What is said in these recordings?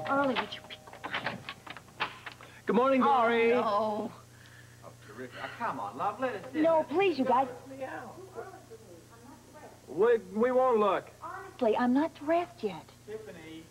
so early. Would you be quiet? Good morning, Glory. Oh, no. Oh, terrific. Oh, come on, love. Let us in. No, please, you guys. We won't look. Honestly, I'm not dressed yet. Tiffany,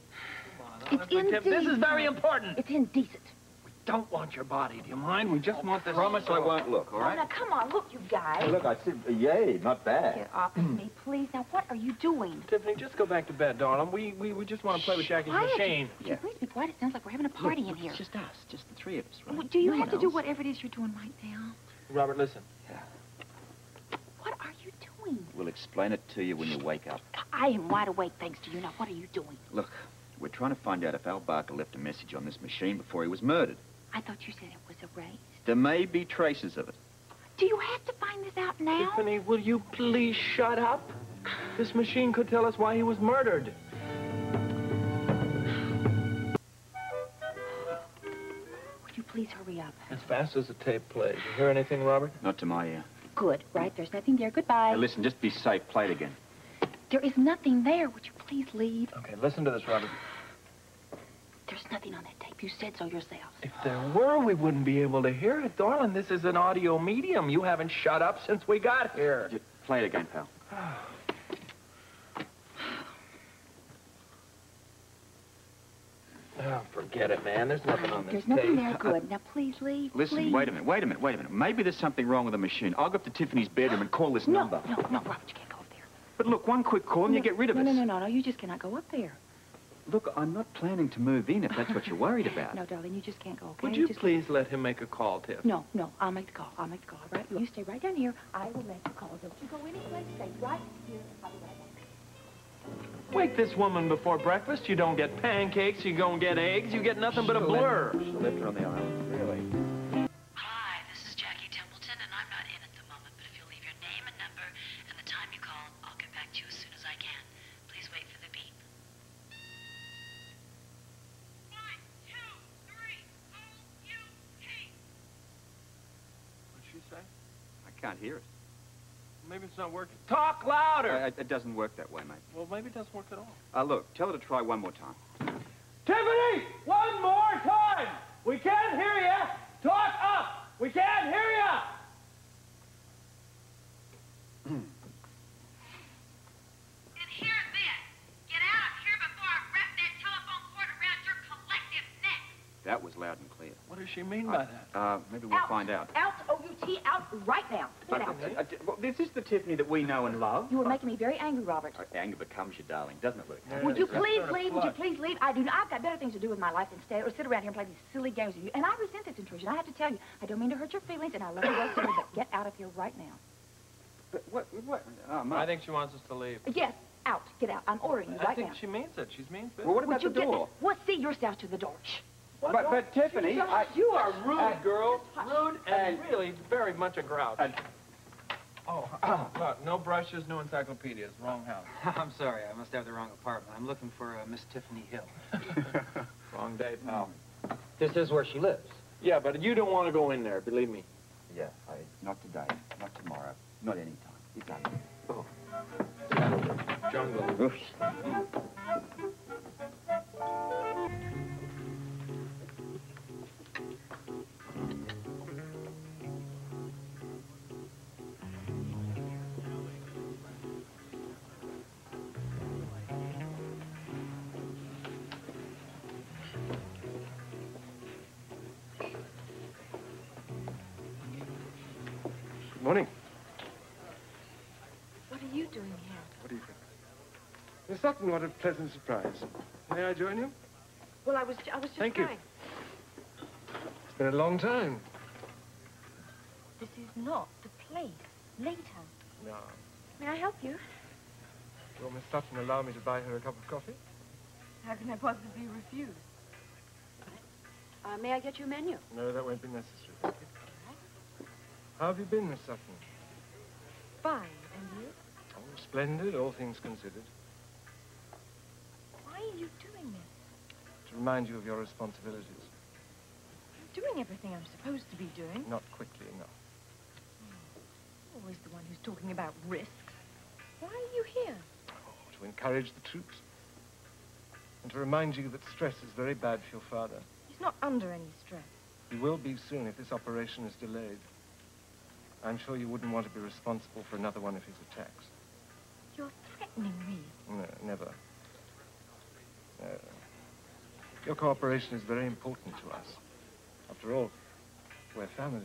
come on. It's indecent. This is very important. It's indecent. We don't want your body. Do you mind? We just want this. Promise I won't look, all right? Oh, now, come on. Look, you guys. Hey, look, I said, yay, not bad. Get off of me, please. Now, what are you doing? Tiffany, just go back to bed, darling. We just want to play with Jackie's machine. Would you please be quiet? It sounds like we're having a party in here. It's just us, just the three of us, right? Well, do you have to do whatever it is you're doing right now? Robert, listen. Yeah. What are you doing? We'll explain it to you when you wake up. I am wide awake, thanks to you. Now, what are you doing? Look, we're trying to find out if Al Barker left a message on this machine before he was murdered. I thought you said it was erased. There may be traces of it. Do you have to find this out now? Tiffany, will you please shut up? This machine could tell us why he was murdered. Would you please hurry up? As fast as the tape plays. You hear anything, Robert? Not to my ear. Good, right? There's nothing there. Goodbye. Now, listen, just be safe. Play it again. There is nothing there. Would you please leave? Okay, listen to this, Robert. There's nothing on that tape. You said so yourself. If there were, we wouldn't be able to hear it. Darling, this is an audio medium. You haven't shut up since we got here. Just play it again, pal. Oh, forget it, man. There's nothing on this There's nothing tape. there. Good. Now, please leave. Listen, please. wait a minute. Maybe there's something wrong with the machine. I'll go up to Tiffany's bedroom and call this number. No, Robert, you can't go up there. But look, one quick call and you get rid of us. No, you just cannot go up there. Look, I'm not planning to move in if that's what you're worried about. No, darling, you just can't go, okay? Would you please let him make a call, Tiff? No, I'll make the call. All right? You stay right down here. I will make the call. Don't you go anyplace. Stay right here. I'll be right back. Wake this woman before breakfast. You don't get pancakes. You don't get eggs. You get nothing but a blur. She left her on the island. Really? Hi, this is Jackie Templeton, and I'm not in at the moment, but if you'll leave your name and number and the time you called, I'll get back to you as soon as I can. Please wait for the beep. 1, 2, 3, O-U-P. What'd she say? I can't hear it. Maybe it's not working. Talk louder! It doesn't work that way, mate. Well, maybe it doesn't work at all. Look, tell her to try one more time. Tiffany! One more time! We can't hear you! Talk up! We can't hear you! And hear this. Get out of here before I wrap that telephone cord around your collective neck. That was loud and clear. What does she mean by that? Maybe we'll find out. Out, O-U-T, out right now. Get out. Well, this is the Tiffany that we know and love. You are making me very angry, Robert. Anger becomes you, darling, doesn't it, Luke? Would you please leave? Would you please leave? I've got better things to do with my life than sit around here and play these silly games with you. And I resent this intrusion. I have to tell you, I don't mean to hurt your feelings, and I love you both dearly, but get out of here right now. But what? Oh, Mom. I think she wants us to leave. Yes, out. Get out. I'm ordering you right now. I think she means it. She's mean business. Well, what about the door? Well, see yourself to the door. Shh. But Tiffany, You are rude, girl. Rude and really very much a grouch. Look, no brushes, no encyclopedias. Wrong house. I'm sorry, I must have the wrong apartment. I'm looking for Miss Tiffany Hill. Wrong day, pal. This is where she lives. Yeah, but you don't want to go in there, believe me. Yeah, not today, not tomorrow, not any time. It's ugly. Oh. Jungle. Oof. Morning. What are you doing here? What do you think? Miss Sutton, what a pleasant surprise. May I join you? Well, I was just Thank you. trying. It's been a long time. This is not the place. Later. No. May I help you? Will Miss Sutton allow me to buy her a cup of coffee? How can I possibly refuse? May I get your menu? No, that won't be necessary. Thank you. How have you been, Miss Sutton? Fine. And you? Oh, splendid, all things considered. Why are you doing this? To remind you of your responsibilities. I'm doing everything I'm supposed to be doing. Not quickly enough. Always the one who's talking about risks. Why are you here? Oh, to encourage the troops. and to remind you that stress is very bad for your father. He's not under any stress. He will be soon if this operation is delayed. I'm sure you wouldn't want to be responsible for another one of his attacks. You're threatening me. No, never. No. Your cooperation is very important to us. After all, we're family.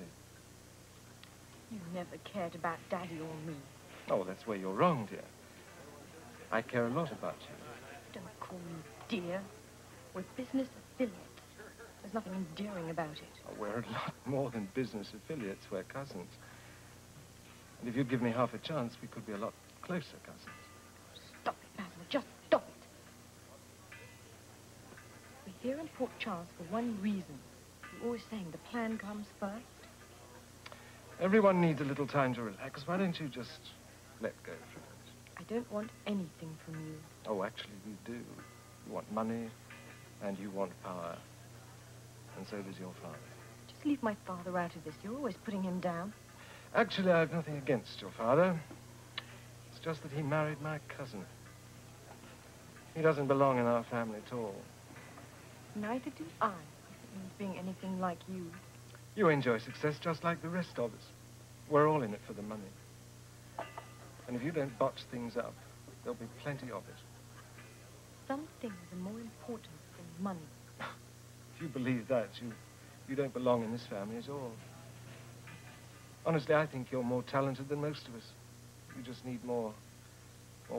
You never cared about Daddy or me. Oh, that's where you're wrong, dear. I care a lot about you. Don't call me dear. We're business affiliates. There's nothing endearing about it. Oh, we're a lot more than business affiliates. We're cousins. And if you'd give me half a chance, we could be a lot closer cousins. Stop it, Basil. Just stop it. We're here in Port Charles for one reason. You're always saying the plan comes first. Everyone needs a little time to relax. Why don't you just let go for it? I don't want anything from you. Oh, actually, you do. You want money, and you want power. And so does your father. Just leave my father out of this. You're always putting him down. Actually, I have nothing against your father. It's just that he married my cousin. He doesn't belong in our family at all. Neither do I. If it means being anything like you. You enjoy success just like the rest of us. We're all in it for the money. And if you don't botch things up, there'll be plenty of it. Some things are more important than money. If you believe that, you don't belong in this family at all. Honestly, I think you're more talented than most of us. You just need more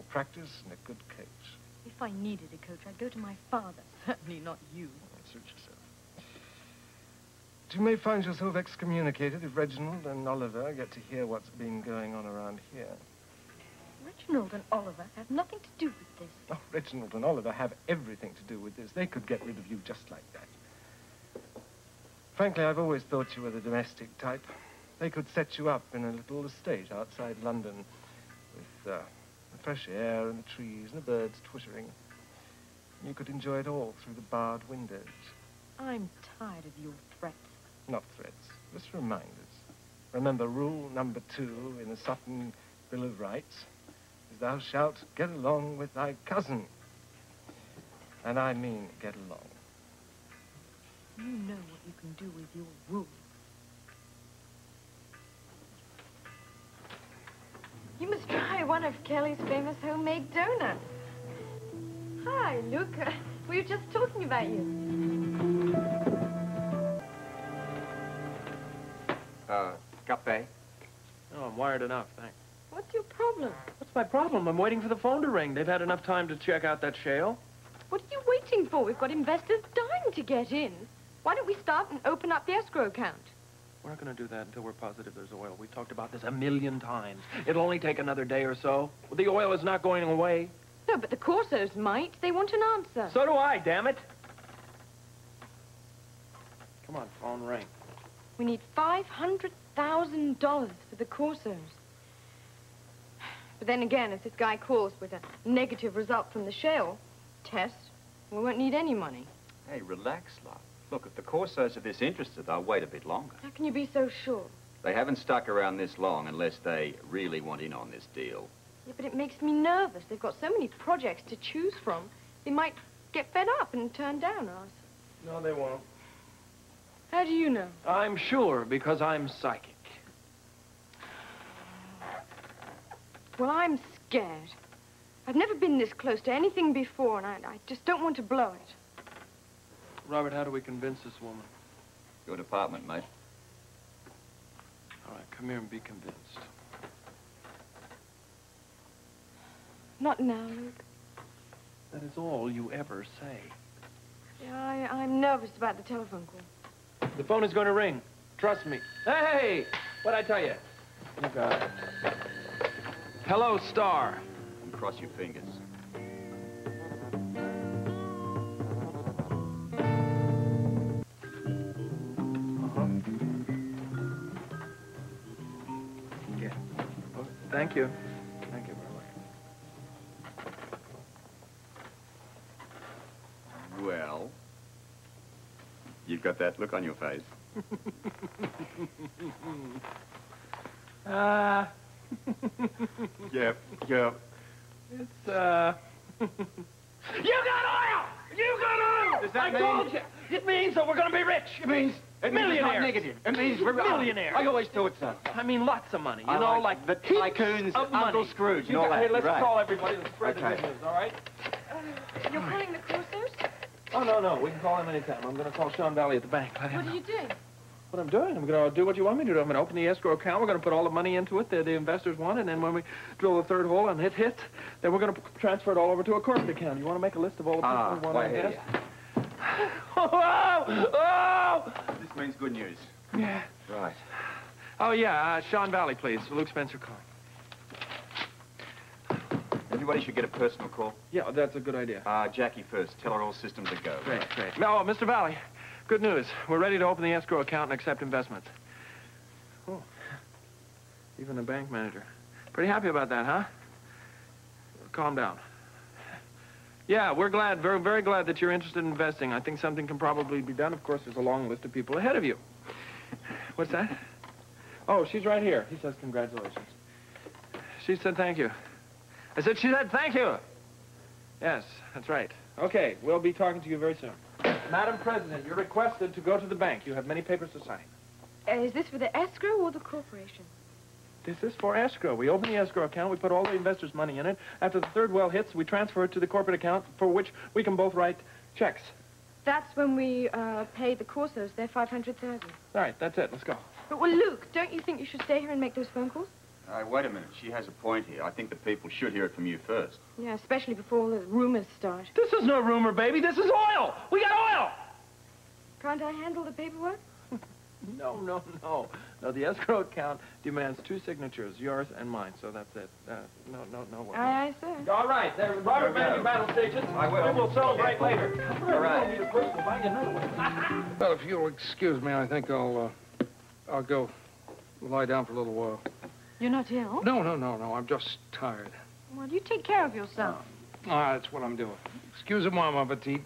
practice and a good coach. If I needed a coach, I'd go to my father. Certainly not you. Suit yourself. You may find yourself excommunicated if Reginald and Oliver get to hear what's been going on around here. Reginald and Oliver have nothing to do with this. Oh, Reginald and Oliver have everything to do with this. They could get rid of you just like that. Frankly, I've always thought you were the domestic type. They could set you up in a little estate outside London with the fresh air and the trees and the birds twittering. You could enjoy it all through the barred windows. I'm tired of your threats. Not threats, just reminders. Remember rule number 2 in the Sutton Bill of Rights is thou shalt get along with thy cousin. And I mean get along. You know what you can do with your rules. You must try one of Kelly's famous homemade donuts. Hi, look. We were just talking about you. Cafe? Oh, I'm wired enough, thanks. What's your problem? What's my problem? I'm waiting for the phone to ring. They've had enough time to check out that shale. What are you waiting for? We've got investors dying to get in. Why don't we start and open up the escrow account? We're not going to do that until we're positive there's oil. We talked about this 1,000,000 times. It'll only take another day or so. Well, the oil is not going away. No, but the Corsos might. They want an answer. So do I, damn it. Come on, phone ring. We need $500,000 for the Corsos. But then again, if this guy calls with a negative result from the shale test, we won't need any money. Hey, relax, love. Look, if the Corsos are this interested, they'll wait a bit longer. How can you be so sure? They haven't stuck around this long unless they really want in on this deal. Yeah, but it makes me nervous. They've got so many projects to choose from. They might get fed up and turn down us. No, they won't. How do you know? I'm sure, because I'm psychic. Well, I'm scared. I've never been this close to anything before, and I just don't want to blow it. Robert, how do we convince this woman? Your department, mate. All right, come here and be convinced. Not now, Luke. That is all you ever say. Yeah, I'm nervous about the telephone call. The phone is going to ring. Trust me. Hey! What'd I tell you? You got it. Hello, Star. And cross your fingers. Yeah. Oh, thank you. Thank you very much. Well, you've got that look on your face. Yep. It's, You got oil! Does that mean... told you. It means that we're going to be rich. It means millionaires. It's not negative. It means we're millionaires. I always thought so. I mean lots of money. You I know, like like the heaps tycoons, of Uncle money. Scrooge, and all that. Hey, let's Right. call everybody and spread the Okay. good news, all right? You're calling the Corsairs? Oh, no. We can call him anytime. I'm going to call Sean Valley at the bank. Let him What know. are you doing? What I'm doing? I'm going to do what you want me to do. I'm going to open the escrow account. We're going to put all the money into it that the investors want, and then when we drill the third hole and hit, then we're going to transfer it all over to a corporate account. You want to make a list of all the people who want to invest? Oh! This means good news. Yeah. Right. Oh, yeah. Sean Valley, please. Luke Spencer calling. Everybody should get a personal call. Yeah, that's a good idea. Jackie first. Tell her all systems are go. Great. Oh, Mr. Valley, good news. We're ready to open the escrow account and accept investments. Oh, even the bank manager. Pretty happy about that, huh? Calm down. Yeah, we're glad, very, very glad that you're interested in investing. I think something can probably be done. Of course, there's a long list of people ahead of you. What's that? Oh, she's right here. He says congratulations. She said thank you. I said she said thank you. Yes, that's right. Okay, we'll be talking to you very soon. Madam President, you're requested to go to the bank. You have many papers to sign. Is this for the escrow or the corporation? This is for escrow. We open the escrow account, we put all the investors' money in it. After the third well hits, we transfer it to the corporate account for which we can both write checks. That's when we pay the Corsairs their $500,000. All right, that's it. Let's go. But, well, Luke, don't you think you should stay here and make those phone calls? Wait a minute. She has a point here. I think the people should hear it from you first. Yeah, especially before all the rumors start. This is no rumor, baby. This is oil. We got oil. Can't I handle the paperwork? No. No, the escrow account demands 2 signatures, yours and mine, so that's it. No. Aye, sir. All right, Robert Matthew battle stations. I will. We will celebrate later. All right. Need a personal bank, another one. Well, if you'll excuse me, I think I'll go lie down for a little while. You're not ill? No, I'm just tired. Well, you take care of yourself. That's what I'm doing. Excusez-moi, ma petite.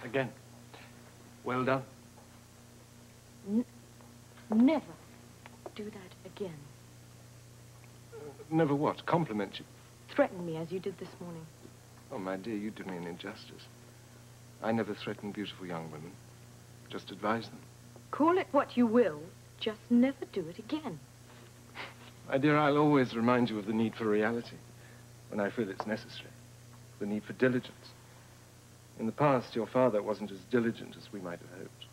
Again. Well done. Never do that again. Never what? Compliment you? Threaten me as you did this morning. Oh, my dear, you do me an injustice. I never threaten beautiful young women. Just advise them. Call it what you will, just never do it again. My dear, I'll always remind you of the need for reality when I feel it's necessary. The need for diligence. In the past, your father wasn't as diligent as we might have hoped.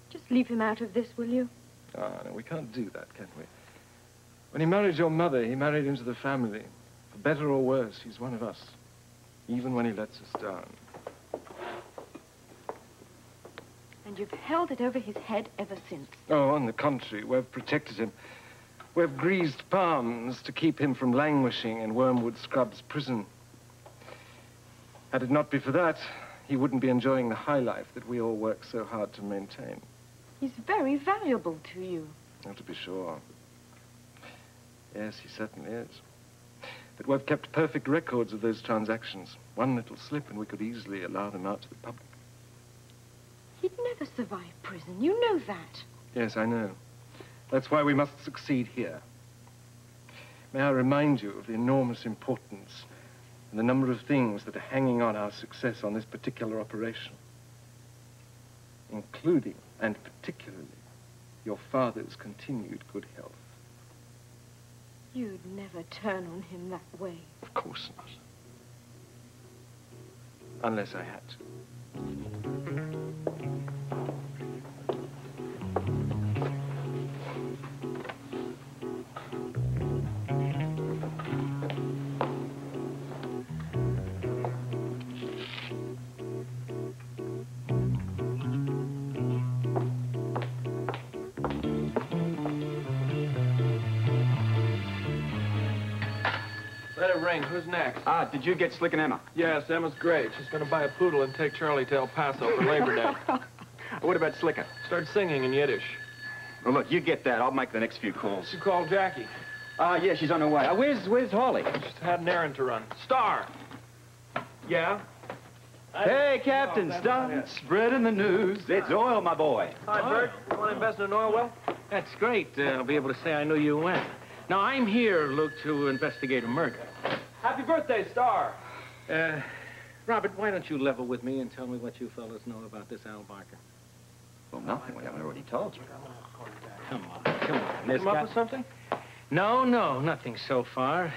Just leave him out of this, will you? No, we can't do that, can we? When he married your mother, he married into the family. For better or worse, he's one of us. Even when he lets us down. And you've held it over his head ever since. Oh, on the contrary, we've protected him. We've greased palms to keep him from languishing in Wormwood Scrubs prison. Had it not be for that, he wouldn't be enjoying the high life that we all work so hard to maintain. He's very valuable to you. Oh, to be sure. Yes, he certainly is. But we've kept perfect records of those transactions. One little slip and we could easily allow them out to the public. He'd never survive prison. You know that. Yes, I know. That's why we must succeed here. May I remind you of the enormous importance and the number of things that are hanging on our success on this particular operation, including, and particularly, your father's continued good health. You'd never turn on him that way. Of course not. Unless I had to. Let it ring. Who's next? Did you get Slick and Emma? Yes, Emma's great. She's going to buy a poodle and take Charlie to El Paso for Labor Day. What about Slicker? Start singing in Yiddish. Well, look, you get that. I'll make the next few calls. You call Jackie. Yeah, she's on her way. Where's Holly? Just had an errand to run. Star. Yeah? Hey, Captain, start spreading the news. It's oil, my boy. Hi, Bert. You want to invest in an oil well? That's great. I'll be able to say I knew you when. Now, I'm here, Luke, to investigate a murder. Happy birthday, Star. Robert, why don't you level with me and tell me what you fellas know about this Al Barker? Well, nothing. We haven't already told you. Come on. This Come up guy... with something? No, nothing so far.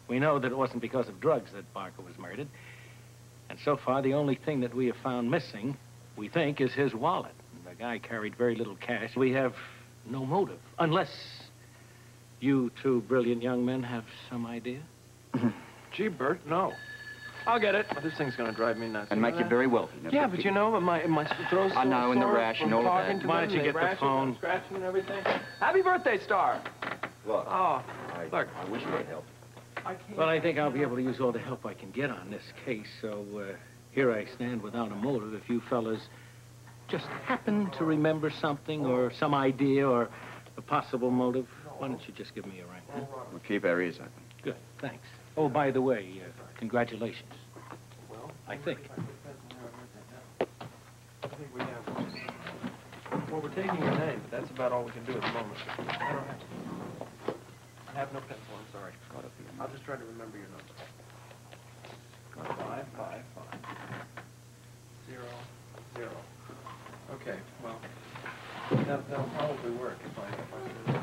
We know that it wasn't because of drugs that Barker was murdered. And so far, the only thing that we have found missing, we think, is his wallet. The guy carried very little cash. We have no motive, unless you two brilliant young men have some idea. Gee, Bert, no. I'll get it. This thing's going to drive me nuts. And make you very wealthy. Yeah, but you know, my throat's I know, and the rash and all of that. Why don't you get the phone? Scratching and everything. Happy birthday, Star. Look. Oh, look. I wish you could help. Well, I think I'll be able to use all the help I can get on this case, so here I stand without a motive. If you fellas just happen to remember something or some idea or a possible motive, why don't you just give me a ring? Huh? We'll keep our ears open. Good, thanks. Oh, by the way, congratulations. I think. I think we have one. Well, we're taking your name, but that's about all we can do at the moment. I have no pencil, I'm sorry. I'll just try to remember your number. 555 0 0. Okay, well, that'll probably work if I do this.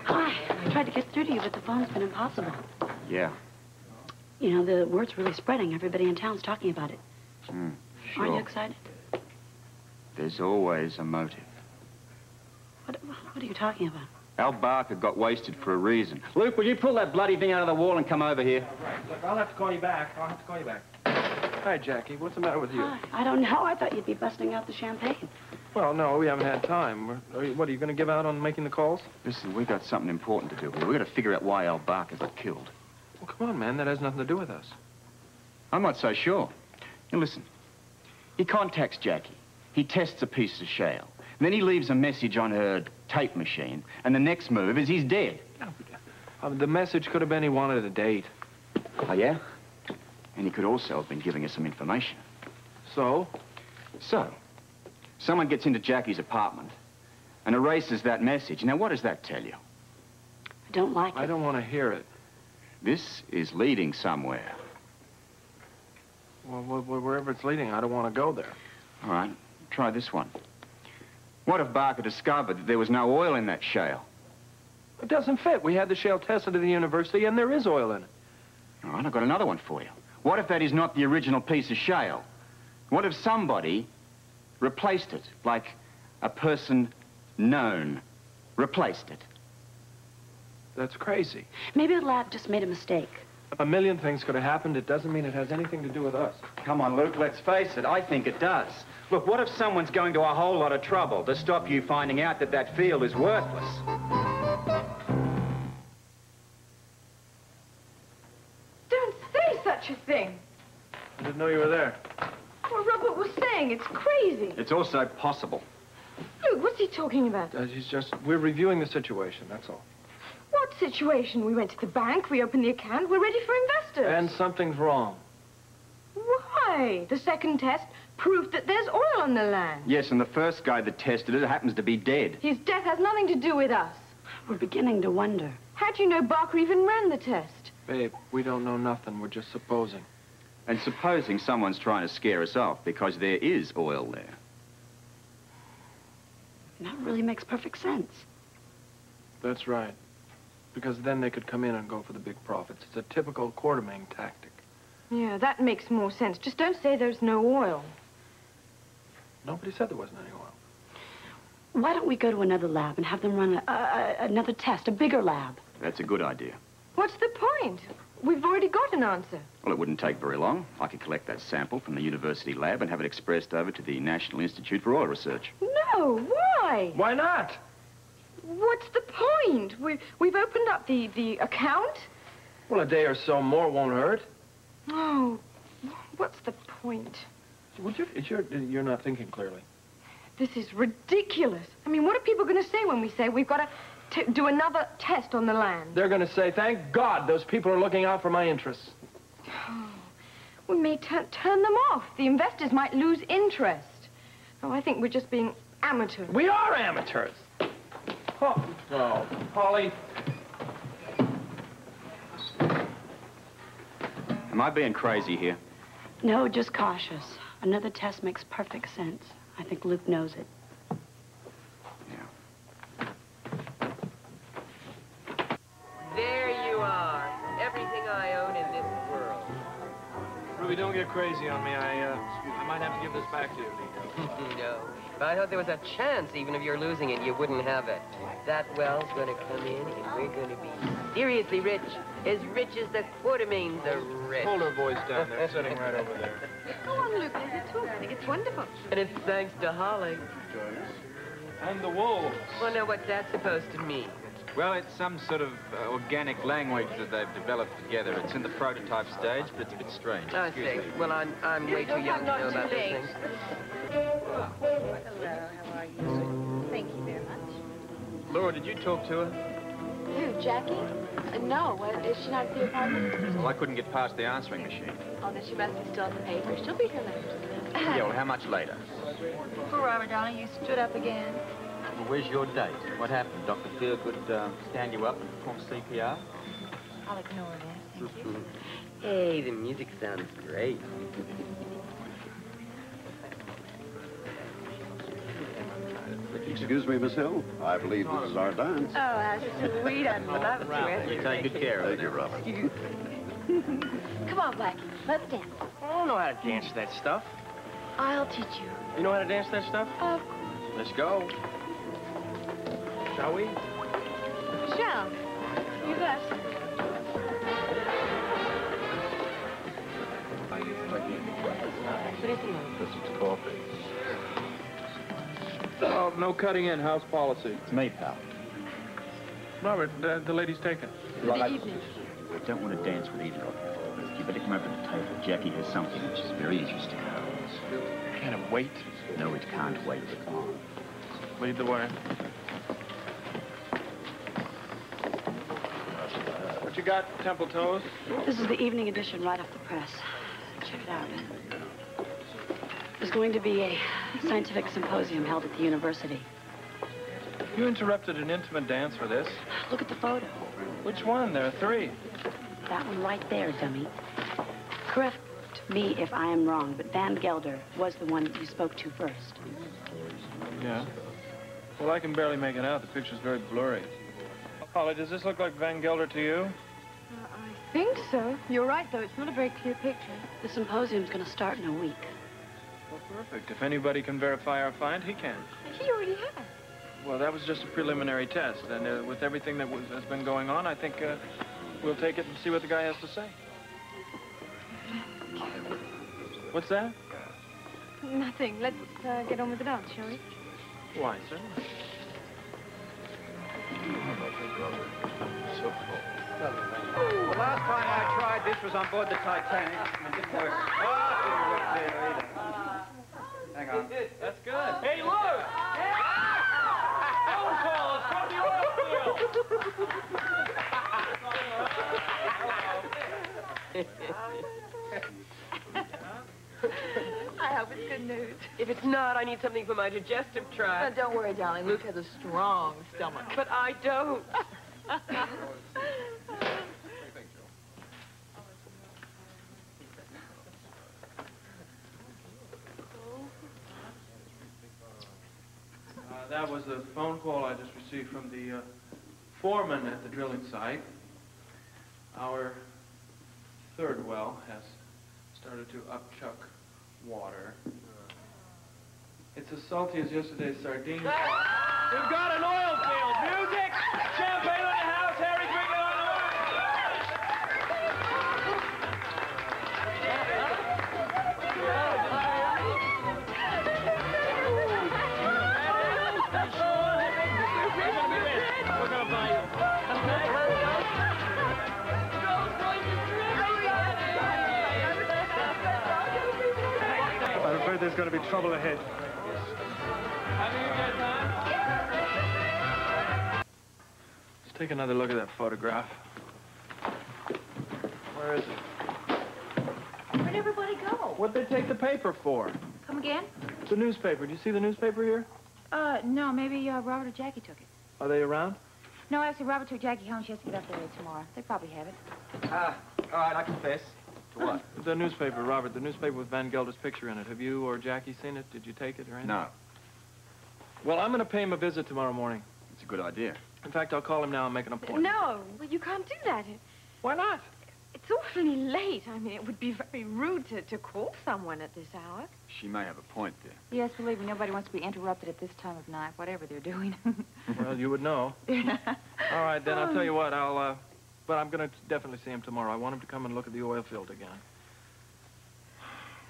Hi. I tried to get through to you, but the phone's been impossible. Yeah. You know, the word's really spreading. Everybody in town's talking about it. Sure. Aren't you excited? There's always a motive. What are you talking about? Al Barker got wasted for a reason. Luke, will you pull that bloody thing out of the wall and come over here? Right. Look, I'll have to call you back. Hi, Jackie. What's the matter with you? Hi. I don't know. I thought you'd be busting out the champagne. Well, no, we haven't had time. What, are you going to give out on making the calls? Listen, we got something important to do here. We got to figure out why Al Barker got killed. Well, come on, man. That has nothing to do with us. I'm not so sure. Now, listen. He contacts Jackie. He tests a piece of shale. And then he leaves a message on her tape machine. And the next move is he's dead. The message could have been he wanted a date. Oh, yeah? And he could also have been giving us some information. So, someone gets into Jackie's apartment and erases that message. Now, what does that tell you? I don't like it. I don't want to hear it. This is leading somewhere. Well, wherever it's leading, I don't want to go there. All right, try this one. What if Barker discovered that there was no oil in that shale? It doesn't fit. We had the shale tested at the university, and there is oil in it. All right, I've got another one for you. What if that is not the original piece of shale? What if somebody replaced it, like a person known replaced it? That's crazy. Maybe the lab just made a mistake. A million things could have happened. It doesn't mean it has anything to do with us. Come on, Luke, let's face it. I think it does. Look, what if someone's going to a whole lot of trouble to stop you finding out that that field is worthless? Don't say such a thing. I didn't know you were there. What Robert was saying, it's crazy. It's also possible. Luke, what's he talking about? We're reviewing the situation, that's all. What situation? We went to the bank, we opened the account, we're ready for investors. And something's wrong. Why? The second test proved that there's oil on the land. Yes, and the first guy that tested it happens to be dead. His death has nothing to do with us. We're beginning to wonder. How do you know Barker even ran the test? Babe, we don't know nothing. We're just supposing. And supposing someone's trying to scare us off because there is oil there. That really makes perfect sense. That's right. Because then they could come in and go for the big profits. It's a typical Quartermain tactic. Yeah, that makes more sense. Just don't say there's no oil. Nobody said there wasn't any oil. Why don't we go to another lab and have them run another test, a bigger lab? That's a good idea. What's the point? We've already got an answer. Well, it wouldn't take very long. I could collect that sample from the university lab and have it expressed over to the National Institute for Oil Research. No, why? Why not? What's the point? We've opened up the account. Well, a day or so more won't hurt. Oh, what's the point? You're not thinking clearly. This is ridiculous. I mean, what are people going to say when we say we've got to do another test on the land? They're going to say, thank God those people are looking out for my interests. Oh, We may turn them off. The investors might lose interest. Oh, I think we're just being amateurs. We are amateurs. Oh, Holly. Am I being crazy here? No, just cautious. Another test makes perfect sense. I think Luke knows it. Yeah. There you are. Everything I own in this world. Ruby, don't get crazy on me. I might have to give this back to you. No. If I thought there was a chance, even if you're losing it, you wouldn't have it. That well's gonna come in, and we're gonna be seriously rich. As rich as the Quartermains are rich. Hold her voice down. They're sitting right over there. Go on, Luke, let it talk. I think it's wonderful. And it's thanks to Holly. And the wolves. Well, now, what's that supposed to mean? Well, it's some sort of organic language that they've developed together. It's in the prototype stage, but it's a bit strange. I see. Well, I'm way too young to know about those things. Hello, how are you? Thank you very much. Laura, did you talk to her? Who, Jackie? No. Is she not at the apartment? Well, I couldn't get past the answering machine. Oh, then she must be still at the paper. She'll be here later. Yeah, well, how much later? Poor Robert, darling, you stood up again. Well, where's your date? What happened? Dr. Feelgood stand you up and perform CPR? I'll ignore that, thank you. Hey, the music sounds great. Excuse me, Miss Hill. I believe this is our dance. Oh, how sweet. I'd love to. You take good care of it. Thank you, Robert. Come on, Blackie. Let's dance. I don't know how to dance that stuff. I'll teach you. You know how to dance that stuff? Of Let's go. Shall we? Shall. You bet. This is coffee. Oh, no cutting in. House policy. It's me, pal. Robert, the lady's taken. The evening. I don't want to dance with either of you. You better come over to the table. Jackie has something which is very interesting. Can it wait? No, it can't wait. Lead the way. What you got, Temple Toes? This is the evening edition right off the press. Check it out. There's going to be a scientific symposium held at the university. You interrupted an intimate dance for this. Look at the photo. Which one? There are three. That one right there, dummy. Correct me if I am wrong, but Van Gelder was the one you spoke to first. Yeah. Well, I can barely make it out. The picture's very blurry. Holly, does this look like Van Gelder to you? I think so. You're right, though. It's not a very clear picture. The symposium's going to start in a week. Well, perfect. If anybody can verify our find, he can. He already has. Well, that was just a preliminary test, and with everything that has been going on, I think we'll take it and see what the guy has to say. What's that? Nothing. Let's get on with the dance, shall we? Why, sir? The last time I tried this was on board the Titanic, and it didn't work. Oh, it didn't work there either. Hang on. That's good. Hey, look! Phone call from the oil I hope it's good news. If it's not, I need something for my digestive tract. Don't worry, darling. Luke has a strong stomach. But I don't. That was a phone call I just received from the foreman at the drilling site. Our third well has started to upchuck water. It's as salty as yesterday's sardines. We've got an oil field. Music! Champagne on the house. Harry, bring it on We're gonna buy you. I'm afraid there's going to be trouble ahead. Let's take another look at that photograph. Where is it? Where'd everybody go? What'd they take the paper for? Come again? The newspaper. Do you see the newspaper here? No, maybe Robert or Jackie took it. Are they around? No, actually, Robert took Jackie home. She has to get up there tomorrow. They probably have it. All right, I confess. To what? The newspaper, Robert. The newspaper with Van Gelder's picture in it. Have you or Jackie seen it? Did you take it or anything? No. Well, I'm going to pay him a visit tomorrow morning. It's a good idea. In fact, I'll call him now and make an appointment. No, well, you can't do that. Why not? It's awfully late. I mean, it would be very rude to call someone at this hour. She may have a point there. Yes, believe me, nobody wants to be interrupted at this time of night, whatever they're doing. Well, you would know. All right, then, I'll tell you what, but I'm going to definitely see him tomorrow. I want him to come and look at the oil field again.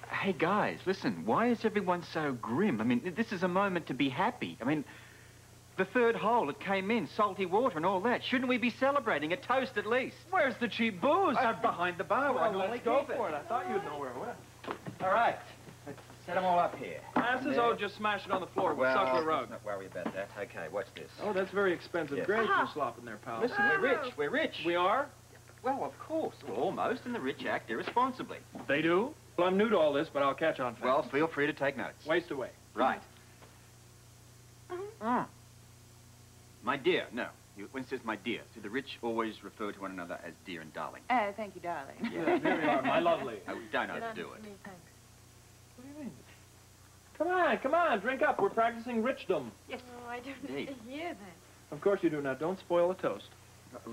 Hey, guys, listen, why is everyone so grim? I mean, this is a moment to be happy. I mean, the third hole, it came in, salty water and all that. Shouldn't we be celebrating? A toast at least. Where's the cheap booze? Behind the bar. Well, let's go for it. I thought you'd know where it went. All right. Let's set them all up here. Glasses? Oh, just smash it on the floor with sucker rug. Let's not worry about that. Okay, watch this. Oh, that's very expensive. Yes. Great you're slopping there, pal. Listen, we're rich. We're rich. We are? Well, of course. Well, almost, and the rich act irresponsibly. They do? Well, I'm new to all this, but I'll catch on fast. Well, feel free to take notes. Waste away. Right. My dear, no. When it says my dear, see, the rich always refer to one another as dear and darling. Thank you, darling. Yeah, there you are, my lovely. We don't overdo it. What do you mean? Come on, drink up. We're practicing richdom. Yes. Oh, I don't Indeed. hear that. Of course you do. Now, don't spoil the toast.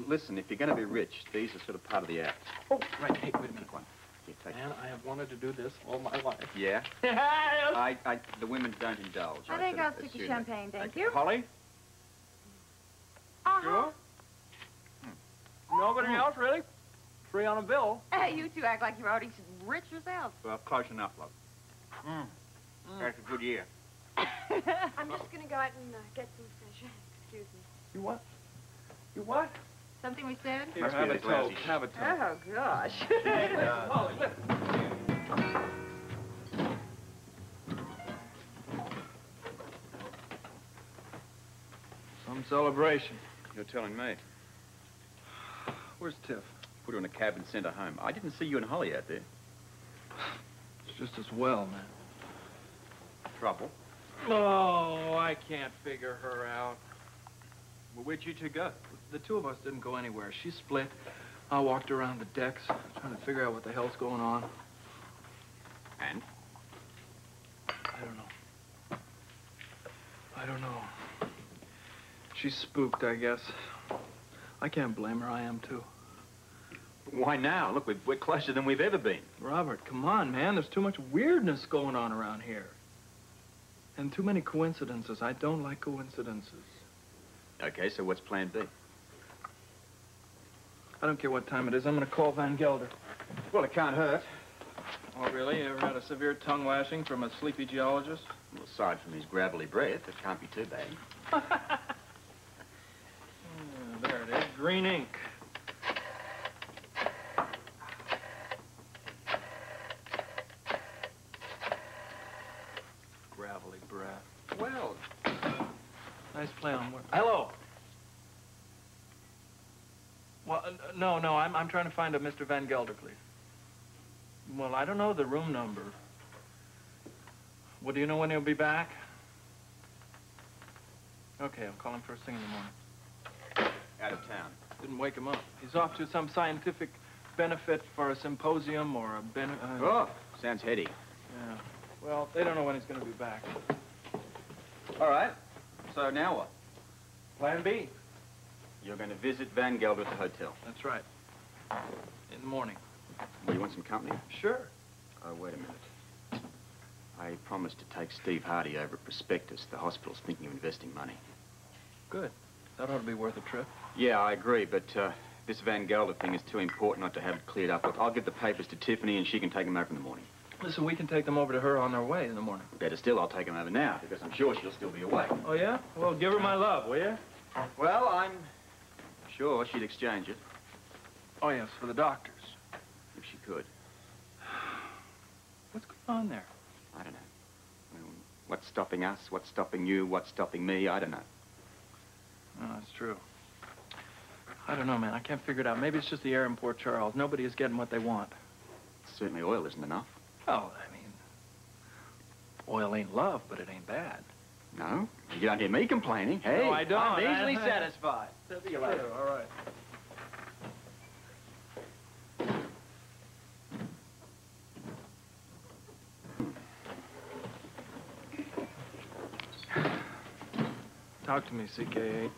Listen, if you're going to be rich, these are sort of part of the act. Oh, right. Hey, wait a minute. One. Here, take Man, I have wanted to do this all my life. Yeah? The women don't indulge. I think I'll stick to champagne, thank you. Holly? Sure? Nobody else, really? Free on a bill. Hey, you two act like you're already rich yourself. Well, close enough, love. That's a good year. I'm just going to go out and get some fresh air. Excuse me. You what? You what? Something we said? Here, have a toast. Have a toast. Oh, gosh. Holly, listen. Some celebration. You're telling me. Where's Tiff? Put her in a cab and sent her home. I didn't see you and Holly out there. It's just as well, man. Trouble? Oh, I can't figure her out. Well, where'd you two go? The two of us didn't go anywhere. She split. I walked around the decks, trying to figure out what the hell's going on. And? I don't know. She's spooked, I guess. I can't blame her. I am, too. Why now? Look, we're closer than we've ever been. Robert, come on, man. There's too much weirdness going on around here. And too many coincidences. I don't like coincidences. Okay, so what's plan B? I don't care what time it is. I'm going to call Van Gelder. Well, it can't hurt. Oh, really? You ever had a severe tongue lashing from a sleepy geologist? Well, aside from his gravelly breath, it can't be too bad. There it is. Green ink. Gravelly breath. Well, nice play on words. Hello. Well, no, I'm trying to find a Mr. Van Gelder, please. Well, I don't know the room number. Well, do you know when he'll be back? Okay, I'll call him first thing in the morning. Out of town. Didn't wake him up. He's off to some scientific benefit for a symposium or a Oh, sounds heady. Yeah. Well, they don't know when he's going to be back. All right. So now what? Plan B. You're going to visit Van Gelder at the hotel. That's right. In the morning. Well, you want some company? Sure. Oh, wait a minute. I promised to take Steve Hardy over at Prospectus. The hospital's thinking of investing money. Good. That ought to be worth a trip. Yeah, I agree, but this Van Gelder thing is too important not to have it cleared up. Look, I'll give the papers to Tiffany, and she can take them over in the morning. Listen, we can take them over to her on their way in the morning. Better still, I'll take them over now, because I'm sure she'll still be awake. Oh, yeah? Well, give her my love, will you? Well, I'm sure she'd exchange it. Oh, yes, for the doctors. If she could. What's going on there? I don't know. What's stopping us? What's stopping you? What's stopping me? I don't know. No, that's true. I don't know, man. I can't figure it out. Maybe it's just the air in Port Charles. Nobody is getting what they want. Certainly oil isn't enough. Well, I mean, oil ain't love, but it ain't bad. No? You don't hear me complaining. Hey, No, I don't. I'm easily satisfied. See you later. All right. Talk to me, CK8.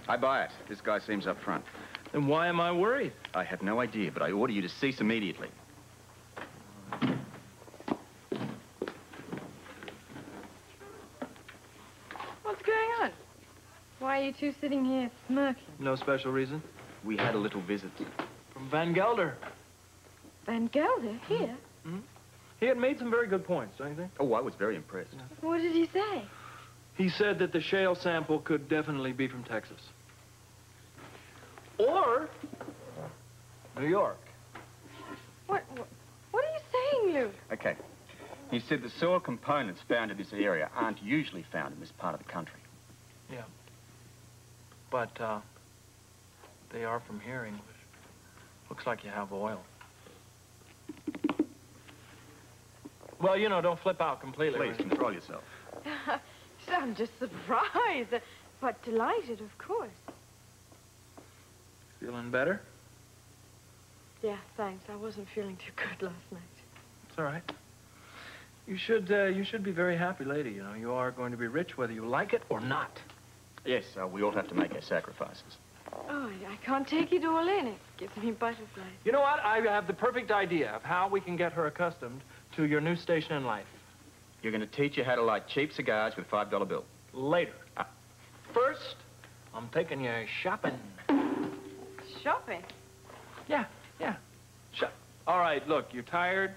I buy it. This guy seems up front. Then why am I worried? I have no idea, but I order you to cease immediately. What's going on? Why are you two sitting here smirking? No special reason. We had a little visit. From Van Gelder. Van Gelder, here? Mm-hmm. He had made some very good points, don't you think? Oh, I was very impressed. What did he say? He said that the shale sample could definitely be from Texas. Or New York. What are you saying, Luke? Okay. He said the soil components found in this area aren't usually found in this part of the country. Yeah. But, they are from here, English. Looks like you have oil. Well, you know, don't flip out completely. Please, control yourself. I'm just surprised, but delighted, of course. Feeling better? Yeah, thanks. I wasn't feeling too good last night. It's all right. You should be very happy, lady. You know, you are going to be rich whether you like it or not. Yes, we all have to make our sacrifices. Oh, I can't take it all in. It gives me butterflies. You know what? I have the perfect idea of how we can get her accustomed to your new station in life. You're going to teach her how to light cheap cigars with $5 bill. Later. First, I'm taking you shopping. Shopping? Yeah. All right, look, you're tired.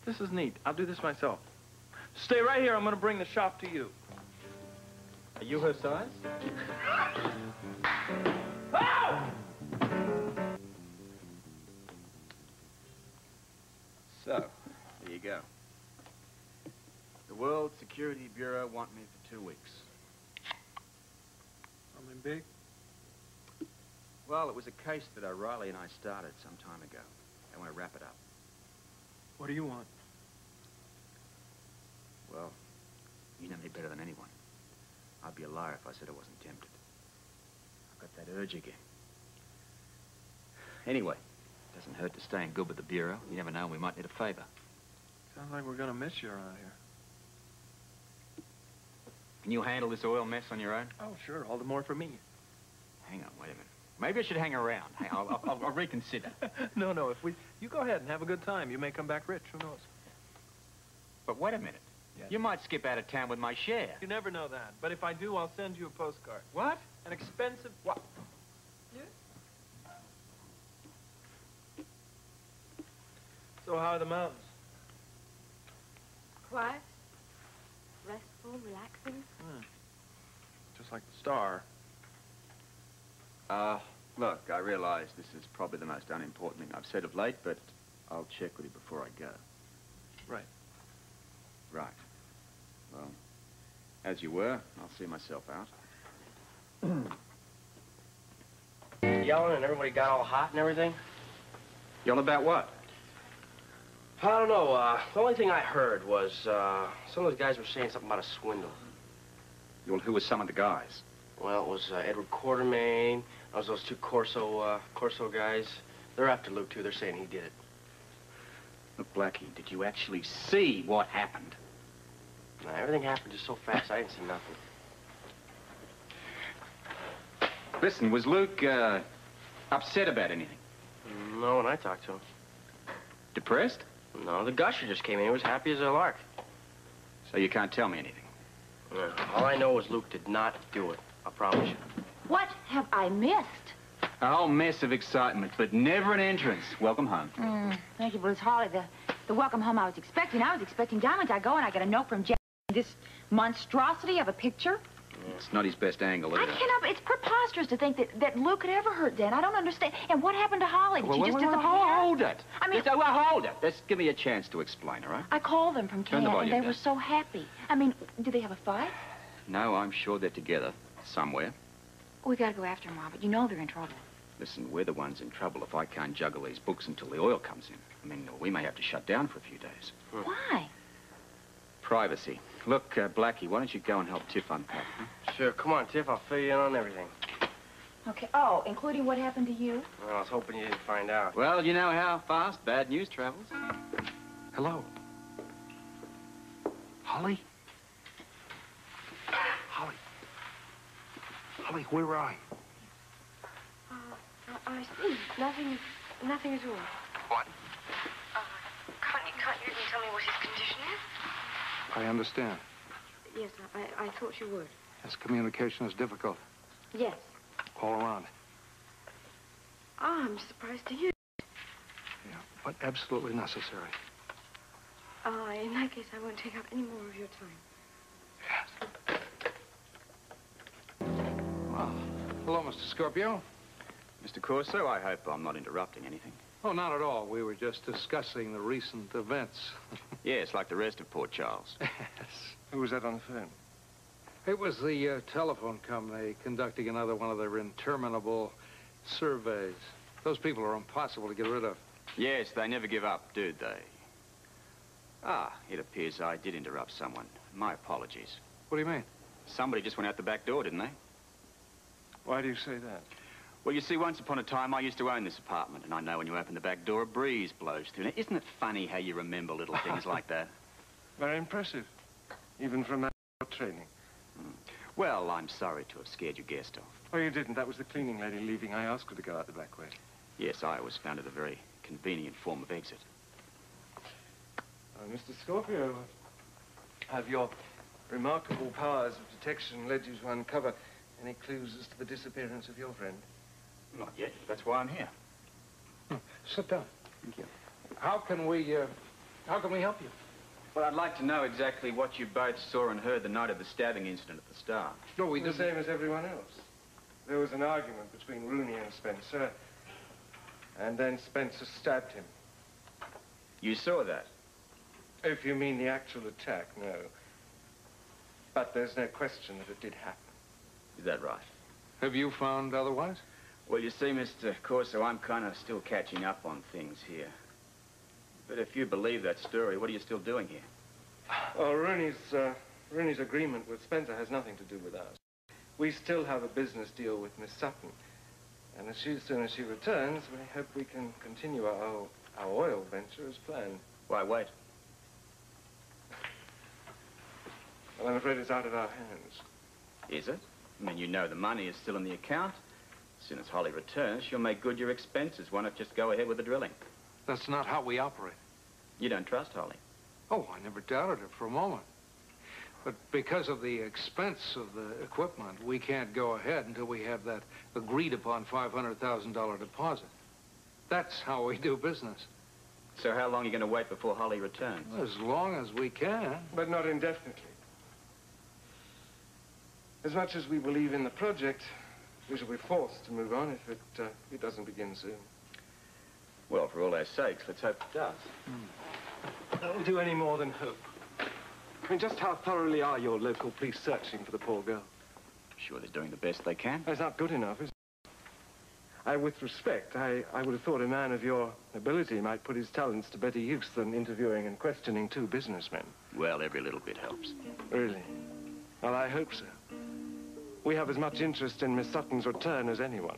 This is neat. I'll do this myself. Stay right here. I'm going to bring the shop to you. Are you her size? Oh! So, there you go. The World Security Bureau want me for 2 weeks. Something big? Well, it was a case that O'Reilly and I started some time ago. I want to wrap it up. What do you want? Well, you know me better than anyone. I'd be a liar if I said I wasn't tempted. I've got that urge again. Anyway, it doesn't hurt to stay in good with the Bureau. You never know, we might need a favor. Sounds like we're going to miss you around here. Can you handle this oil mess on your own? Oh, sure. All the more for me. Hang on, wait a minute. Maybe I should hang around. I'll reconsider. No, you go ahead and have a good time. You may come back rich. Who knows? But wait a minute. Yeah. You might skip out of town with my share. You never know that. But if I do, I'll send you a postcard. What? An expensive... What? So how are the mountains? Quiet, restful, relaxing. Just like the star. Look, I realize this is probably the most unimportant thing I've said of late, but I'll check with you before I go. Right. Right. Well, as you were, I'll see myself out. Yelling and everybody got all hot and everything? Yelling about what? I don't know. The only thing I heard was some of those guys were saying something about a swindle. Well, who was some of the guys? Well, it was Edward Quartermain. It was those two Corso guys. They're after Luke, too. They're saying he did it. Look, Blackie, did you actually see what happened? Nah, everything happened just so fast, I didn't see nothing. Listen, was Luke, upset about anything? No, when I talked to him. Depressed? No, the gusher just came in. He was happy as a lark. So you can't tell me anything? Yeah. All I know is Luke did not do it. I promise you. What have I missed? A whole mess of excitement, but never an entrance. Welcome home. Thank you, but it's hardly the welcome home I was expecting. I was expecting diamonds. I go and I get a note from Jack. This monstrosity of a picture. It's not his best angle either. I cannot. It's preposterous to think that Luke could ever hurt Dan. I don't understand. And what happened to Holly? Did she just disappear? Hold it. I mean, hold it. Just give me a chance to explain, all right? I called them from Turn the camp, and volume they were down. so happy. I mean, did they have a fight? No, I'm sure they're together somewhere. We gotta go after them, Robert. You know they're in trouble. Listen, we're the ones in trouble if I can't juggle these books until the oil comes in. I mean, we may have to shut down for a few days. Why? Privacy. Look, Blackie, why don't you go and help Tiff unpack, huh? Sure, come on, Tiff. I'll fill you in on everything. Okay. Oh, including what happened to you? Well, I was hoping you didn't find out. Well, you know how fast bad news travels. Hello. Holly? Holly. Holly, where are you? I see. Nothing at all. What? Can't you even tell me what his condition is? I understand. Yes, I thought you would. Yes, communication is difficult. Yes. All around. I'm surprised to hear. Yeah, but absolutely necessary. In that case, I won't take up any more of your time. Yes. Well, hello, Mr. Scorpio. Mr. Corso, I hope I'm not interrupting anything. Oh, not at all. We were just discussing the recent events. Yes, like the rest of Port Charles. Yes. Who was that on the phone? It was the telephone company conducting another one of their interminable surveys. Those people are impossible to get rid of. Yes, they never give up, do they? Ah, it appears I did interrupt someone. My apologies. What do you mean? Somebody just went out the back door, didn't they? Why do you say that? Well, you see, once upon a time, I used to own this apartment, and I know when you open the back door, a breeze blows through. Now, isn't it funny how you remember little things like that? Very impressive. Even from that training. Well, I'm sorry to have scared your guest off. Oh, you didn't. That was the cleaning lady leaving. I asked her to go out the back way. Yes, I always found it a very convenient form of exit. Mr. Scorpio, have your remarkable powers of detection led you to uncover any clues as to the disappearance of your friend? Not yet. That's why I'm here. Sit down. Thank you. How can we help you? Well, I'd like to know exactly what you both saw and heard the night of the stabbing incident at the Star. No, we The didn't. same as everyone else. There was an argument between Rooney and Spencer, and then Spencer stabbed him. You saw that? If you mean the actual attack, no. But there's no question that it did happen. Is that right? Have you found otherwise? Well, you see, Mr. Corso, I'm kind of still catching up on things here. But if you believe that story, what are you still doing here? Oh, Rooney's agreement with Spencer has nothing to do with us. We still have a business deal with Miss Sutton. And as soon as she returns, we hope we can continue our oil venture as planned. Why, wait. Well, I'm afraid it's out of our hands. Is it? I mean, you know the money is still in the account. As soon as Holly returns, she'll make good your expenses. Why not just go ahead with the drilling? That's not how we operate. You don't trust Holly? Oh, I never doubted it for a moment. But because of the expense of the equipment, we can't go ahead until we have that agreed-upon $500,000 deposit. That's how we do business. So how long are you going to wait before Holly returns? As long as we can. But not indefinitely. As much as we believe in the project, we shall be forced to move on if it doesn't begin soon. Well, for all our sakes, let's hope it does. Don't do any more than hope. I mean, just how thoroughly are your local police searching for the poor girl? Sure they're doing the best they can. That's not good enough, is it? With respect, I would have thought a man of your ability might put his talents to better use than interviewing and questioning two businessmen. Well, every little bit helps. Really? Well, I hope so. We have as much interest in Miss Sutton's return as anyone.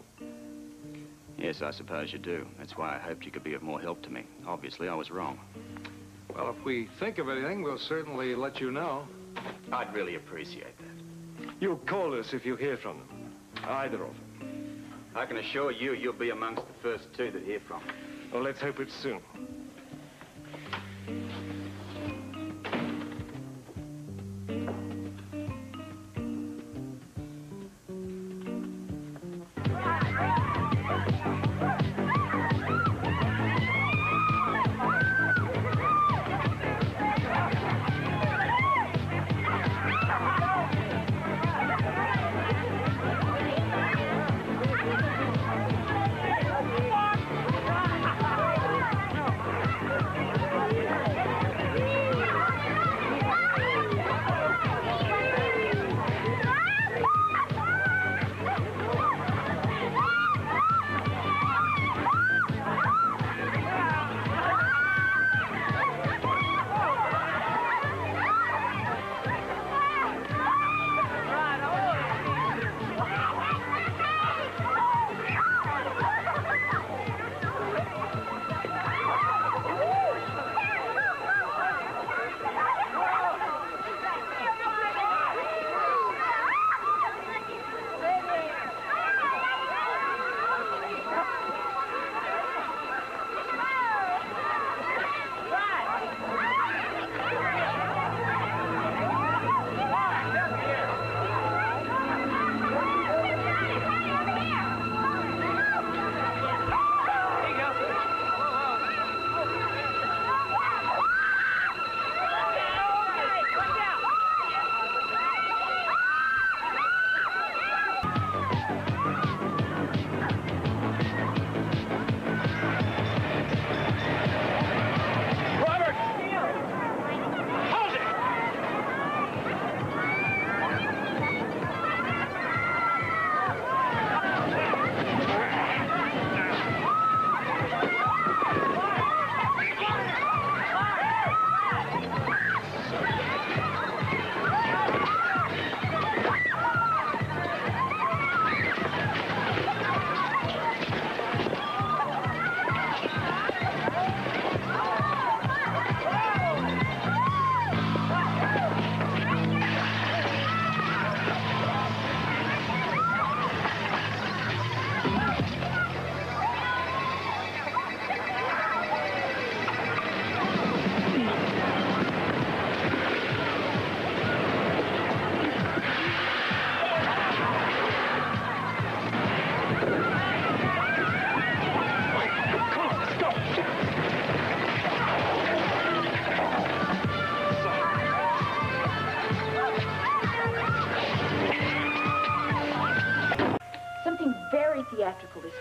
Yes, I suppose you do. That's why I hoped you could be of more help to me. Obviously, I was wrong. Well, if we think of anything, we'll certainly let you know. I'd really appreciate that. You'll call us if you hear from them. Either of them. I can assure you, you'll be amongst the first two that hear from me. Well, let's hope it's soon.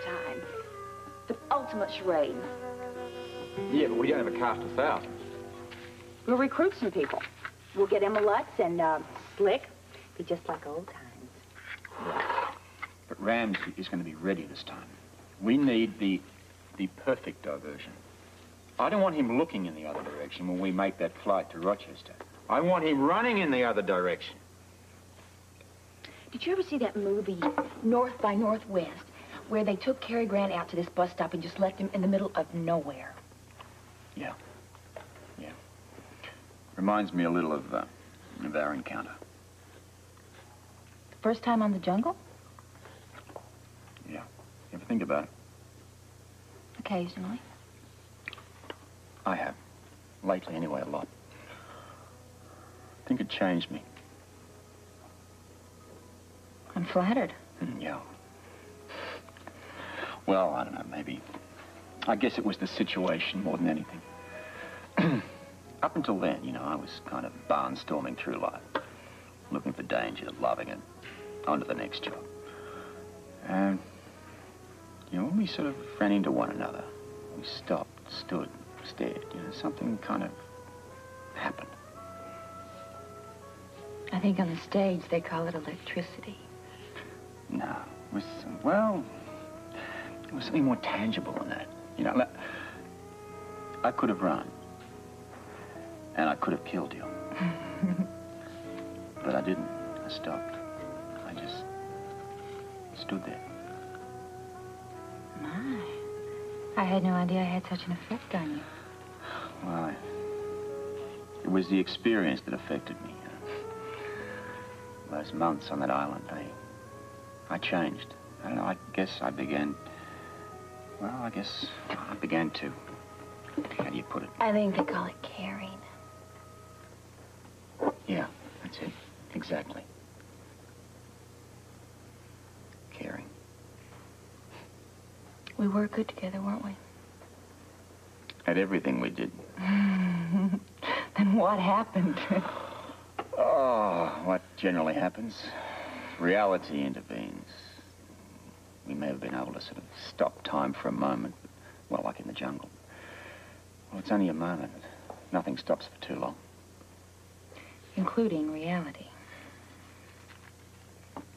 time. The ultimate charade. Yeah, but we don't have a cast of thousands. We'll recruit some people. We'll get Emma Lutz and Slick. Be just like old times. But Ramsey is going to be ready this time. We need the perfect diversion. I don't want him looking in the other direction when we make that flight to Rochester. I want him running in the other direction. Did you ever see that movie, North by Northwest, where they took Cary Grant out to this bus stop and just left him in the middle of nowhere? Yeah. Yeah. Reminds me a little of our encounter. The first time on the jungle? Yeah. You ever think about it? Occasionally. I have. Lately, anyway, a lot. I think it changed me. I'm flattered. Yeah. Well, I don't know, maybe. I guess it was the situation more than anything. Up until then, you know, I was kind of barnstorming through life. Looking for danger, loving it, on to the next job. And, you know, when we sort of ran into one another, we stopped, stood, stared, you know, something kind of happened. I think on the stage they call it electricity. No, it was, well, it was something more tangible than that. You know, I could have run, and I could have killed you. But I didn't. I stopped. I just stood there. My, I had no idea I had such an effect on you. Well, it was the experience that affected me. Those months on that island, I changed. I don't know, I guess I began, well, I began to, how do you put it? I think they call it caring. Yeah, that's it. Exactly. Caring. We were good together, weren't we? At everything we did. Then what happened? Oh, what generally happens? Reality intervenes. We may have been able to sort of stop time for a moment, well, like in the jungle. Well, it's only a moment. Nothing stops for too long. Including reality.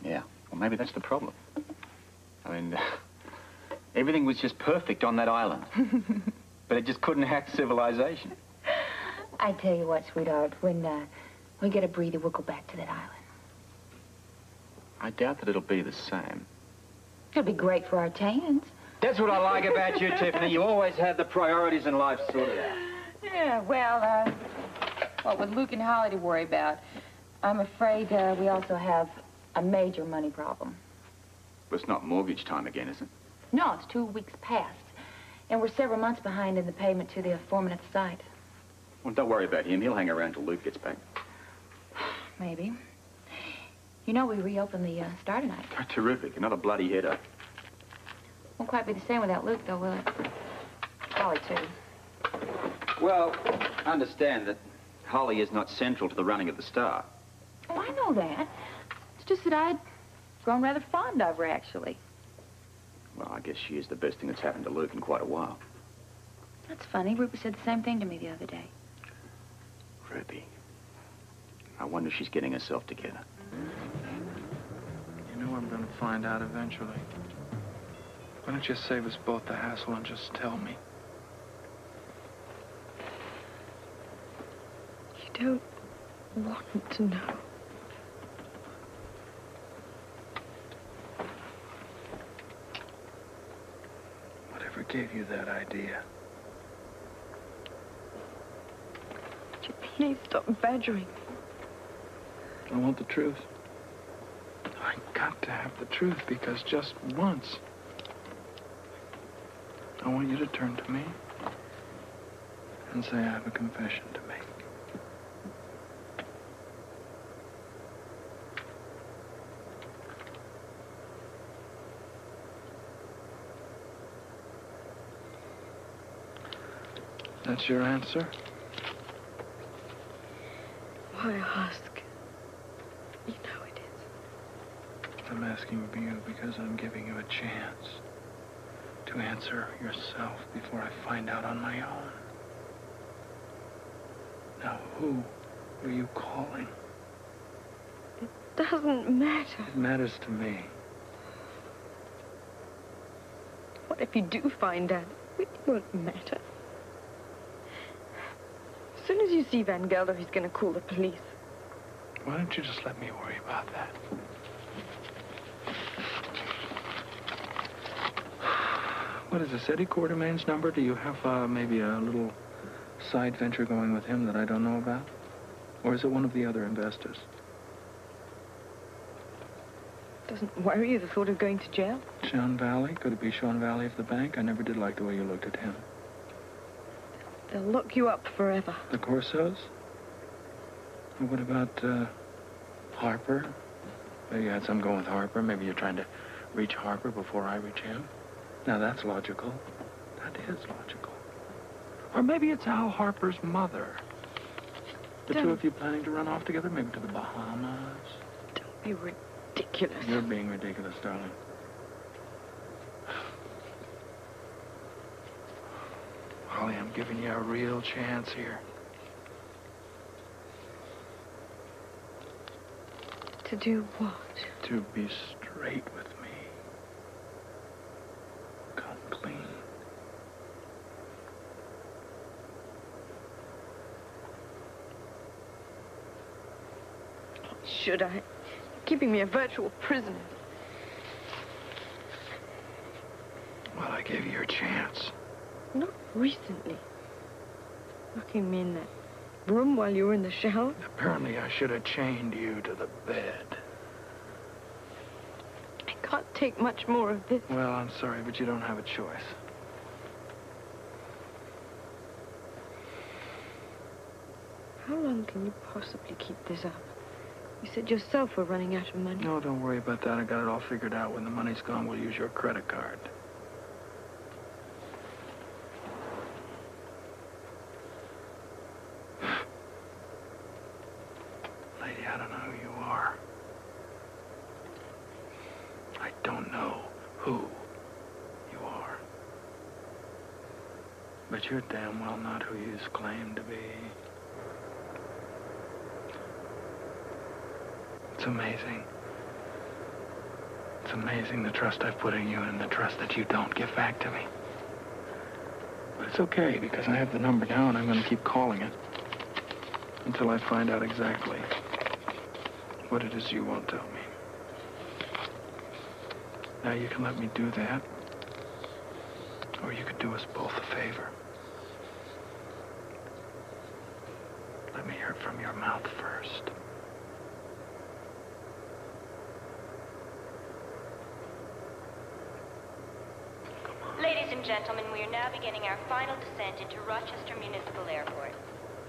Yeah, well, maybe that's the problem. I mean, everything was just perfect on that island. But it just couldn't hack civilization. I tell you what, sweetheart, when we get a breather, we'll go back to that island. I doubt that it'll be the same. It'll be great for our tans. That's what I like about you, Tiffany. You always have the priorities in life sorted out. Yeah, well, what with Luke and Holly to worry about, I'm afraid we also have a major money problem. But it's not mortgage time again, is it? No, it's 2 weeks past. And we're several months behind in the payment to the foreman at the site. Well, don't worry about him. He'll hang around till Luke gets back. Maybe. You know, we reopened the Star tonight. Oh, terrific. Another bloody header. Won't quite be the same without Luke, though, will it? Holly, too. Well, understand that Holly is not central to the running of the Star. Oh, I know that. It's just that I'd grown rather fond of her, actually. Well, I guess she is the best thing that's happened to Luke in quite a while. That's funny. Ruby said the same thing to me the other day. Ruby. I wonder if she's getting herself together. You know I'm going to find out eventually. Why don't you save us both the hassle and just tell me? You don't want to know. Whatever gave you that idea? Would you please stop badgering? I want the truth. I got to have the truth because just once, I want you to turn to me and say I have a confession to make. That's your answer? Why ask? You know it is. I'm asking of you because I'm giving you a chance. to answer yourself before I find out on my own. Now, who were you calling? It doesn't matter. It matters to me. What if you do find out? It won't matter. As soon as you see Van Gelder, he's going to call the police. Why don't you just let me worry about that? What is this, Eddie Quartermain's number? Do you have maybe a little side venture going with him that I don't know about? Or is it one of the other investors? Doesn't worry you the thought of going to jail? Sean Valley? Could it be Sean Valley of the bank? I never did like the way you looked at him. They'll lock you up forever. The Corsos? And what about, Harper? Maybe you had some going with Harper. Maybe you're trying to reach Harper before I reach him. Now, that's logical. That is logical. Or maybe it's Al Harper's mother. The two of you planning to run off together? Maybe to the Bahamas? Don't be ridiculous. You're being ridiculous, darling. Holly, I'm giving you a real chance here. To do what? To be straight with me. Come clean. Should I? You're keeping me a virtual prisoner. Well, I gave you your chance. Not recently. Locking me in that room while you were in the shower? Apparently, I should have chained you to the bed. I can't take much more of this. Well, I'm sorry, but you don't have a choice. How long can you possibly keep this up? You said yourself we're running out of money. No, don't worry about that. I got it all figured out. When the money's gone, we'll use your credit card. Lady, I don't know who you are. I don't know who you are. But you're damn well not who you claim to be. It's amazing. It's amazing the trust I've put in you and the trust that you don't give back to me. But it's okay, because I have the number now and I'm going to keep calling it until I find out exactly what it is you won't tell me. Now, you can let me do that, or you could do us both a favor. Let me hear it from your mouth first. Ladies and gentlemen, we are now beginning our final descent into Rochester Municipal Airport.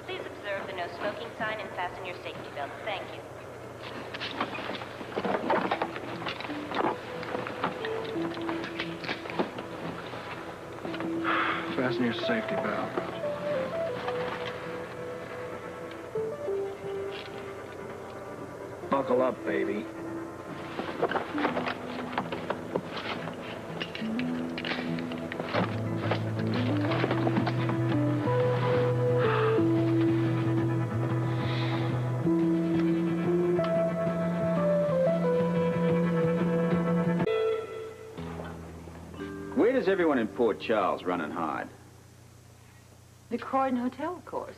Please observe the no smoking sign and fasten your safety belts. Thank you. Fasten your safety belt. Buckle up, baby. Where does everyone in Port Charles run and hide? The Croydon Hotel, of course.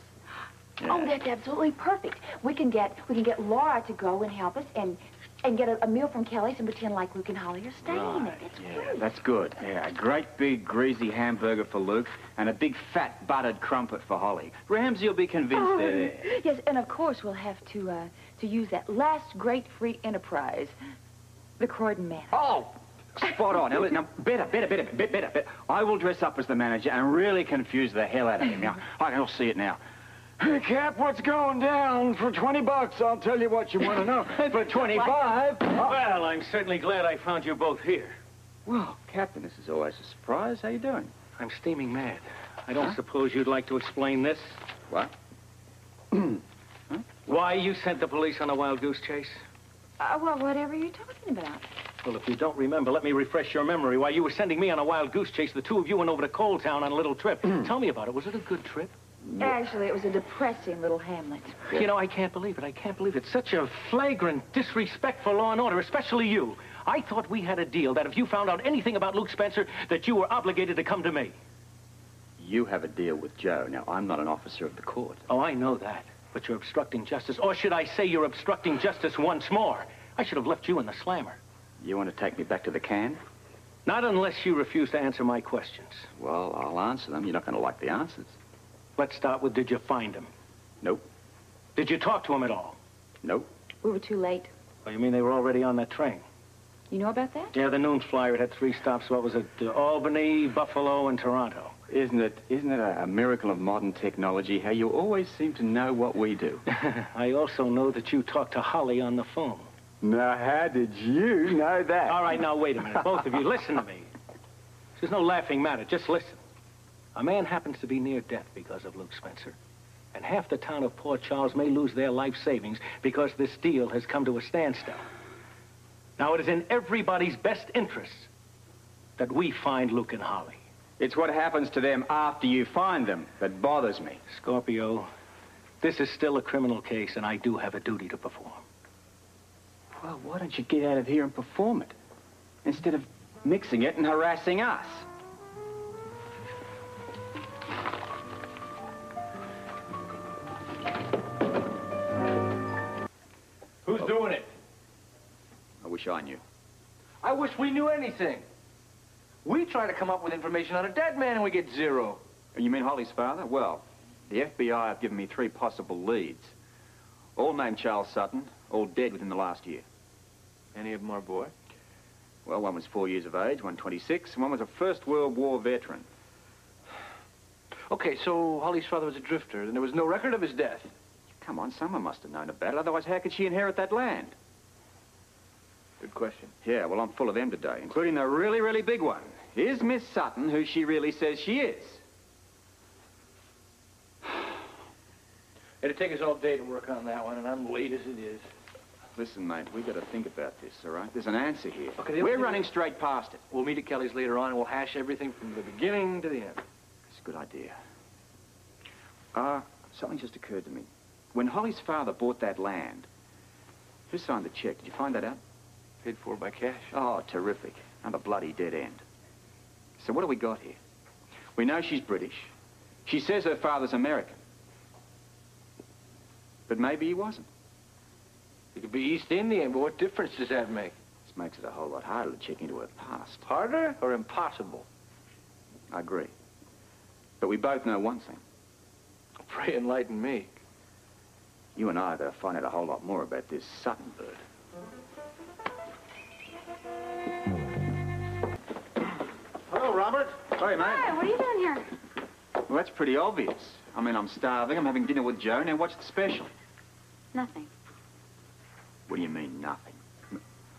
Yeah. Oh, that's absolutely perfect. We can get Laura to go and help us and get a meal from Kelly's and pretend like Luke and Holly are staying in it. That's great. That's good. Yeah, a great big greasy hamburger for Luke and a big fat buttered crumpet for Holly. Ramsey will be convinced they're there. Yes, and of course we'll have to use that last great free enterprise, the Croydon Manor. Oh! Spot on. Now, better. I will dress up as the manager and really confuse the hell out of him. Now, I can all see it now. Hey, Cap, what's going down? For $20, I'll tell you what you want to know. For 25... Well, I'm certainly glad I found you both here. Well, Captain, this is always a surprise. How you doing? I'm steaming mad. I don't suppose you'd like to explain this? What? Why you sent the police on a wild goose chase? Well, whatever you're talking about. Well, if you don't remember, let me refresh your memory. While you were sending me on a wild goose chase, the two of you went over to Coal Town on a little trip. Tell me about it. Was it a good trip? Actually, it was a depressing little hamlet. You know, I can't believe it. I can't believe it. Such a flagrant disrespect for law and order, especially you. I thought we had a deal that if you found out anything about Luke Spencer, that you were obligated to come to me. You have a deal with Joe. Now, I'm not an officer of the court. Oh, I know that. But you're obstructing justice. Or should I say you're obstructing justice once more? I should have left you in the slammer. You want to take me back to the can? Not unless you refuse to answer my questions. Well, I'll answer them. You're not going to like the answers. Let's start with, did you find him? Nope. Did you talk to him at all? Nope. We were too late. Oh, you mean they were already on that train? You know about that? Yeah, the noon flyer. It had 3 stops. What was it? Albany, Buffalo, and Toronto. Isn't it a miracle of modern technology how you always seem to know what we do? I also know that you talked to Holly on the phone. Now, how did you know that? All right, now, wait a minute. Both of you, listen to me. There's no laughing matter. Just listen. A man happens to be near death because of Luke Spencer. And half the town of Port Charles may lose their life savings because this deal has come to a standstill. Now, it is in everybody's best interest that we find Luke and Holly. It's what happens to them after you find them that bothers me. Scorpio, this is still a criminal case, and I do have a duty to perform. Well, why don't you get out of here and perform it, instead of mixing it and harassing us? Who's doing it? I wish I knew. I wish we knew anything. We try to come up with information on a dead man and we get 0. You mean Holly's father? Well, the FBI have given me 3 possible leads. All named Charles Sutton, all dead within the last year. Any of them our boy? Well, one was 4 years of age, one 26, and one was a First World War veteran. Okay, so Holly's father was a drifter, and there was no record of his death. Come on, someone must have known about it. Otherwise, how could she inherit that land? Good question. Yeah, well, I'm full of them today, including the really, really big one. Is Miss Sutton who she really says she is? It'd take us all day to work on that one, and I'm late as it is. Listen, mate, we got to think about this, all right? There's an answer here. Okay, we're running straight past it. We'll meet at Kelly's later on, and we'll hash everything from the beginning to the end. It's a good idea. Something just occurred to me. When Holly's father bought that land, who signed the check? Did you find that out? Paid for by cash. Oh, terrific. Another bloody dead end. So what do we got here? We know she's British. She says her father's American. But maybe he wasn't. It could be East Indian, but what difference does that make? This makes it a whole lot harder to check into her past. Harder or impossible? I agree. But we both know one thing. Pray enlighten me. You and I are going to find out a whole lot more about this Sutton bird. Hello, Robert. Sorry, mate. Hi, what are you doing here? Well, that's pretty obvious. I mean, I'm starving. I'm having dinner with Joe. Now, what's the special? Nothing. What do you mean, nothing?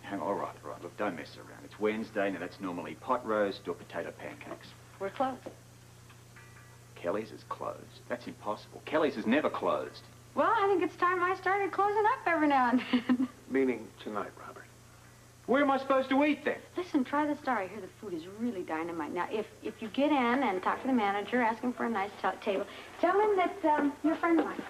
Hang on, all right. Look, don't mess around. It's Wednesday. Now, that's normally pot roast or potato pancakes. We're closed. Kelly's is closed. That's impossible. Kelly's is never closed. Well, I think it's time I started closing up every now and then. Meaning tonight, Robert. Where am I supposed to eat, then? Listen, try the star. I hear the food is really dynamite. Now, if you get in and talk to the manager, ask him for a nice table, tell him that you're a friend of mine.